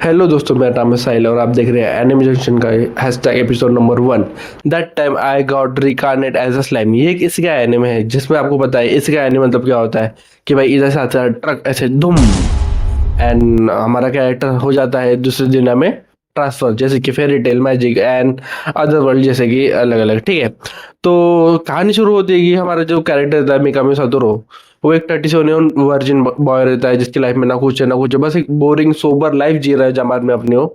Hello दोस्तों, मेरा नाम है साहिल और आप देख रहे हैं एनिमे जंक्शन का hashtag episode number 1। That time I got reincarnate as a slime. ये एक इसी का एनिमे है जिसमें आपको पता है इसी का एनिमे मतलब क्या होता है कि भाई इधर से आता है ट्रक ऐसे दुम एंड हमारा कैरेक्टर हो जाता है दूसरी दुनिया में ट्रांसफर, जैसे कि fairy tale, magic and other world, जैसे कि अलग अलग। ठीक है, तो कहानी शुरू होती है कि हमारा जो कैरेक्टर रहता है मिकामी सतोरो, वो एक 37 वर्जिन बॉय रहता है जिसकी लाइफ में ना कुछ है ना कुछ है, बस एक बोरिंग सोबर लाइफ जी रहा है जमात में अपनी हो।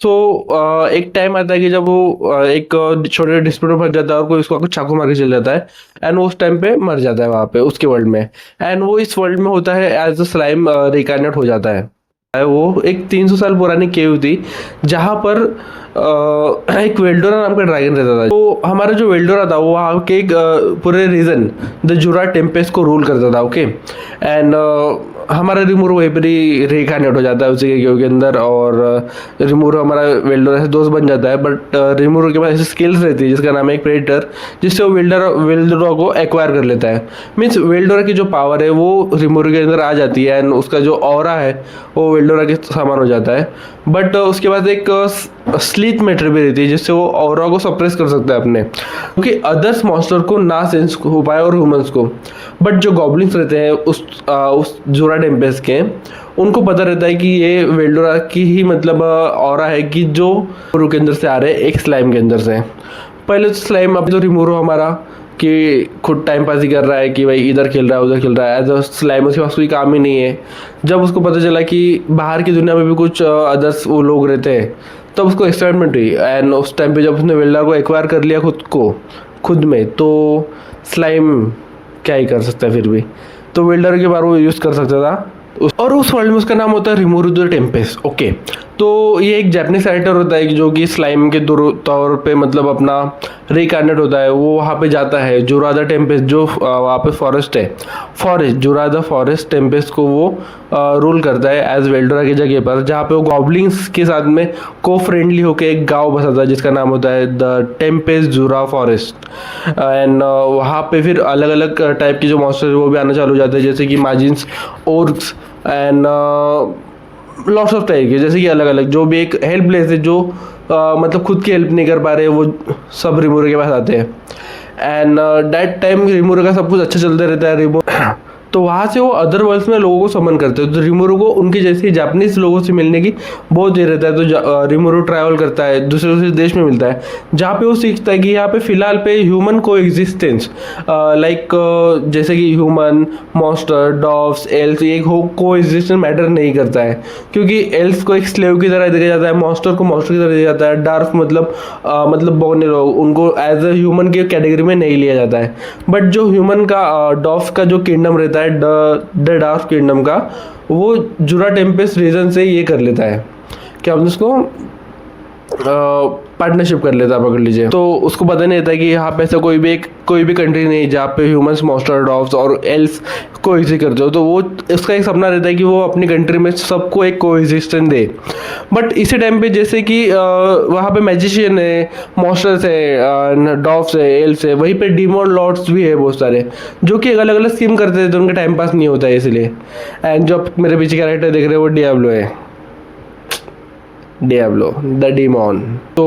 तो एक टाइम आता है कि जब वो एक छोटे डिस्प्यूट में फंस जाता है और कोई उसको चाकू मार के चल जाता है एंड वो उस टाइम पे मर जाता है वहां पे उसके वर्ल्ड में। एंड वो इस वर्ल्ड में होता है एज अ स्लाइम, रिकार्नेट हो जाता है। वो एक 300 साल पुरानी केव थी जहां पर एक वेल्डोरा नाम का ड्रैगन रहता था। तो हमारा जो वेल्डोरा था वो वहाँ के एक पूरे रीजन द जुरा टेम्पेस्ट को रूल करता था। ओके, एंड हमारा रिमूरो वहीं पर ही रिकार्नेट हो जाता है उसी के केव के अंदर, और रिमूरो हमारा वेल्डोरा से दोस्त बन जाता है। बट रिमूरो के पास ऐसी स्किल्स रहती है जिसका नाम है एक प्रेडेटर, जिससे वो वेल्डोरा को एक्वायर कर लेता है। मीन्स वेल्डोरा की जो पावर है वो रिमूरो के अंदर आ जाती है एंड उसका जो ऑरा है वो वेल्डोरा के समान हो जाता है। बट उसके बाद एक स्लीथ मैटर भी रहती है जिससे वो ऑरा को सप्रेस कर सकता है अपने, क्योंकि अदर्स मॉन्स्टर को ना सेंस हो पाए और ह्यूमंस को। बट जो गॉब्लिन्स रहते हैं उस जोरा टेम्पेस्ट के, उनको पता रहता है कि ये वेल्डोरा की ही मतलब ऑरा है कि जो रिमूरो के अंदर से आ रहे हैं एक स्लाइम के अंदर से। पहले तो स्लाइम, अब तो रिमूरो हमारा कि खुद टाइम पास ही कर रहा है कि भाई इधर खेल रहा है उधर खेल रहा है, एज अ स्लाइम उसके पास कोई काम ही नहीं है। जब उसको पता चला कि बाहर की दुनिया में भी कुछ अदर्स वो लोग रहते हैं, तब उसको एक्साइटमेंट हुई। एंड उस टाइम पे जब उसने वेल्डर को एक्वायर कर लिया खुद में, तो स्लाइम क्या ही कर सकता है फिर भी, तो वेल्डर के बार वो यूज़ कर सकता था। और उस वर्ल्ड में उसका नाम होता है रिमूरो द टेम्पेस्ट। ओके, तो ये एक जापानीज कैरेक्टर होता है जो कि स्लाइम के तौर पे मतलब अपना रिकार्नेट होता है। वो वहाँ पे जाता है जुरा द टेम्पेस्ट, जो वहाँ पे forest Jura the forest Tempest को वो रूल करता है एज वेल्डोरा की जगह पर, जहाँ पे वो गॉब्लिन्स के साथ में को फ्रेंडली होकर एक गांव बसाता है जिसका नाम होता है the Tempest Jura forest. And वहाँ पे फिर अलग अलग टाइप के जो मॉन्स्टर वो भी आना चालू हो जाते हैं, जैसे कि माजिन्स, ओर्क्स एंड लॉट्स ऑफ टाइप के, जैसे कि अलग अलग जो भी एक हेल्पलेस है जो मतलब खुद की हेल्प नहीं कर पा रहे, वो सब रिमूरो के पास आते हैं। एंड दैट टाइम रिमूरो का सब कुछ अच्छा चलता रहता है। रिमूरो तो वहाँ से वो अदर वर्ल्ड्स में लोगों को समन करते हैं, तो रिमूरो को उनके जैसे जापानीज लोगों से मिलने की बहुत देर रहता है। तो रिमूरो ट्रैवल करता है दूसरे देश में मिलता है, जहाँ पे वो सीखता है कि यहाँ पे फिलहाल पे ह्यूमन को एग्जिस्टेंस लाइक जैसे कि ह्यूमन, मॉन्स्टर, डॉग्स, एल्स, ये को एग्जिस्टेंस मैटर नहीं करता है, क्योंकि एल्स को एक स्लेव की तरह देखा जाता है, मॉन्स्टर को मॉन्स्टर की तरह देखा जाता है, डार्फ मतलब बौने लोग, उनको एज अ ह्यूमन की कैटेगरी में नहीं लिया जाता है। बट जो ह्यूमन का डॉफ का जो किंगडम रहता है द डार्क किंगडम का, वो जुरा टेम्पेस्ट रीजन से ये कर लेता है, क्या हम उसको पार्टनरशिप कर लेता है, पकड़ लीजिए। तो उसको पता नहीं रहता कि यहाँ पे ऐसा कोई भी कंट्री नहीं जहाँ पे ह्यूमंस, मॉन्स्टर, डॉग्स और एल्स को इजी करते हो। तो वो उसका एक सपना रहता है कि वो अपनी कंट्री में सबको एक कोएग्जिस्टेंस दे। बट इसी टाइम पे जैसे कि वहाँ पे मैजिशियन है, मॉन्स्टर्स है, डॉग्स है, एल्स है, वहीं पे डीमन लॉर्ड्स भी है बहुत सारे, जो कि अलग अलग स्कीम करते थे, तो उनका टाइम पास नहीं होता है इसलिए। एंड जो मेरे पीछे कैरेक्टर देख रहे हैं वो डियाब्लो है, डियाब्लो द डीमॉन। तो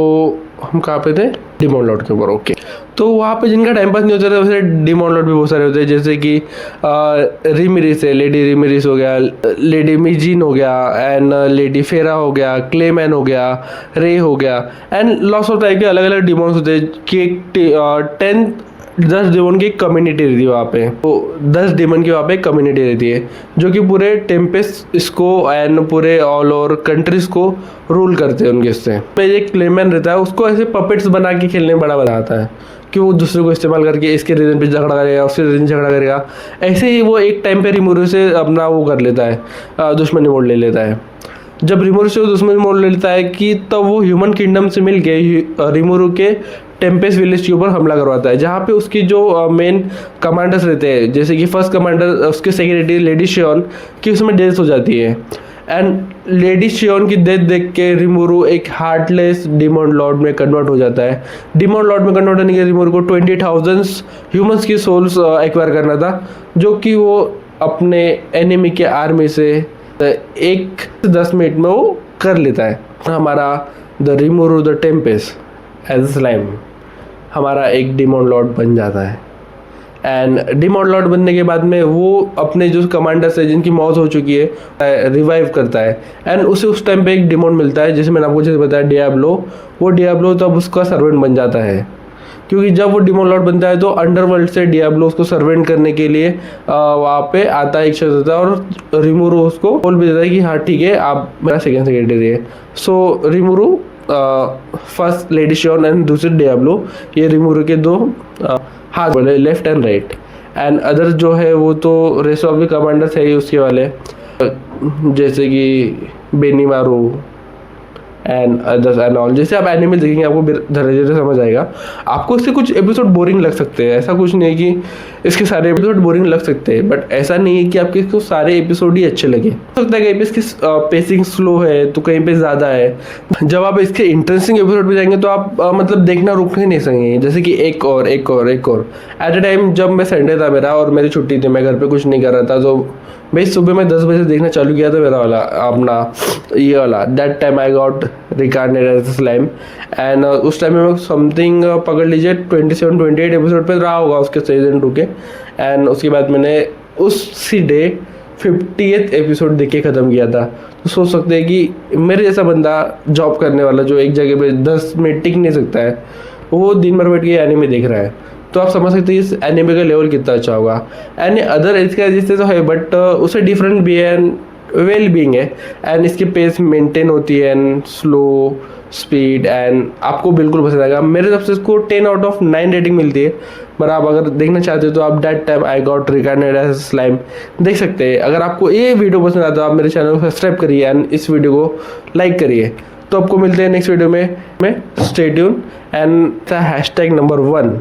हम कहाँ पे थे? डीमॉन लॉर्ड के ऊपर। ओके, तो वहाँ पे जिनका टाइम पास नहीं होता था वैसे डीमॉन लॉर्ड भी बहुत सारे होते हैं, जैसे कि रिमिरिस है, लेडी रिमिरिस हो गया, लेडी मिजिन हो गया, एंड लेडी फेरा हो गया, क्लेमैन हो गया, रे हो गया, एंड लॉट्स ऑफ टाइप के अलग अलग डीमॉन्स होते हैं कि 10 डेमन की एक कम्युनिटी रहती है वहाँ पे। तो 10 डेमन की वहाँ पे एक कम्युनिटी रहती है जो कि पूरे टेम्पेस्ट इसको एंड पूरे ऑल ओवर कंट्रीज को रूल करते हैं उनके से। एक क्लेमैन रहता है, उसको ऐसे पपेट्स बना के खेलने में बड़ा मजा आता है कि वो दूसरे को इस्तेमाल करके इसके रीजन पे झगड़ा करेगा, उसके रीजन झगड़ा करेगा। ऐसे ही वो एक टाइम पे रिमूरो से अपना वो कर लेता है, दुश्मनी मोड़ ले लेता है। जब रिमूरो से वो दुश्मनी मोड़ ले लेता है कि तब वो ह्यूमन किंगडम से मिल के रिमूरो के टेम्पेस्ट विलेज के ऊपर हमला करवाता है, जहाँ पे उसकी जो मेन कमांडर्स रहते हैं, जैसे कि फर्स्ट कमांडर उसके सेक्रेटरी लेडी शियोन की उसमें डेथ हो जाती है। एंड लेडी शियोन की डेथ देख के रिमूरो एक हार्टलेस डिमॉन लॉर्ड में कन्वर्ट हो जाता है। डिमॉन लॉर्ड में कन्वर्ट होने के रिमूरो को 20,000 ह्यूमंस की सोल्स एक्वायर करना था, जो कि वो अपने एनिमी के आर्मी से 1 से 10 मिनट में वो कर लेता है। हमारा द रिमूव द टेम्पेस्ट एज स्लाइम हमारा एक डिमोन लॉर्ड बन जाता है। एंड डिमोन लॉर्ड बनने के बाद में वो अपने जो कमांडर्स है जिनकी मौत हो चुकी है रिवाइव करता है। एंड उसे उस टाइम पे एक डिमोन मिलता है जिसे मैंने आपको जैसे बताया डियाब्लो। वो डियाब्लो तब उसका सर्वेंट बन जाता है, क्योंकि जब वो डिमोन लॉर्ड बनता है तो अंडरवर्ल्ड से डियाब्लो उसको सर्वेंट करने के लिए वहाँ पे आता है, एक शख्स होता है और रिमूरो उसको बोल भी देता है कि हाँ ठीक है आप मेरा सेकेंड सेक्रेटरी है। सो रिमूरो फर्स्ट लेडी शॉन एंड दूसरे डियाब्लो, ये रिमूरो के दो हाथ वाले left and right. And other जो है वो तो रेस्ट ऑफ द कमांडर्स है ही उसके वाले, जैसे कि बेनीमारू एंड अदर्स एंड ऑल। जैसे आप एनिमे देखेंगे आपको धीरे धीरे समझ आएगा। आपको इसके कुछ एपिसोड बोरिंग लग सकते हैं, ऐसा कुछ नहीं है कि इसके सारे एपिसोड बोरिंग लग सकते हैं, बट ऐसा नहीं है कि आपके इसको सारे एपिसोड ही अच्छे लगे। हो सकता है कहीं पे इसकी पेसिंग स्लो है तो कहीं पे ज़्यादा है। जब आप इसके इंटरेस्टिंग एपिसोड पे जाएंगे तो आप मतलब देखना रुक ही नहीं सकेंगे। जैसे कि एक और एट अ टाइम जब मैं संडे था मेरा और मेरी छुट्टी थी, मैं घर पे कुछ नहीं कर रहा था, तो भाई सुबह मैं 10 बजे देखना चालू किया था मेरा वाला अपना ये वाला that time I got reincarnate as slime. And उस टाइम में मैं समथिंग पकड़ लीजिए 27-28 एपिसोड पे रहा होगा उसके सीजन 2 के। एंड उसके बाद मैंने उसी डे 50th एपिसोड देख के ख़त्म किया था। तो सोच सकते हैं कि मेरे जैसा बंदा जॉब करने वाला जो एक जगह पे 10 मिनट टिक नहीं सकता है, वो दिन भर बैठ के एनिमे देख रहा है, तो आप समझ सकते हैं इस एनिमे का लेवल कितना अच्छा होगा। एंड अदर इसका जिससे तो है बट उससे डिफरेंट भी है एंड वेल बीइंग है। एंड इसकी पेस मेंटेन होती है एंड स्लो स्पीड एंड आपको बिल्कुल पसंद आएगा। मेरे तरफ से इसको 10 आउट ऑफ 9 रेटिंग मिलती है। पर आप अगर देखना चाहते हो तो आप that time I got reincarnate as slime देख सकते हैं। अगर आपको ये वीडियो पसंद आता है आप मेरे चैनल को सब्सक्राइब करिए एंड इस वीडियो को लाइक करिए। तो आपको मिलते हैं नेक्स्ट वीडियो में स्टे ट्यून एंड #1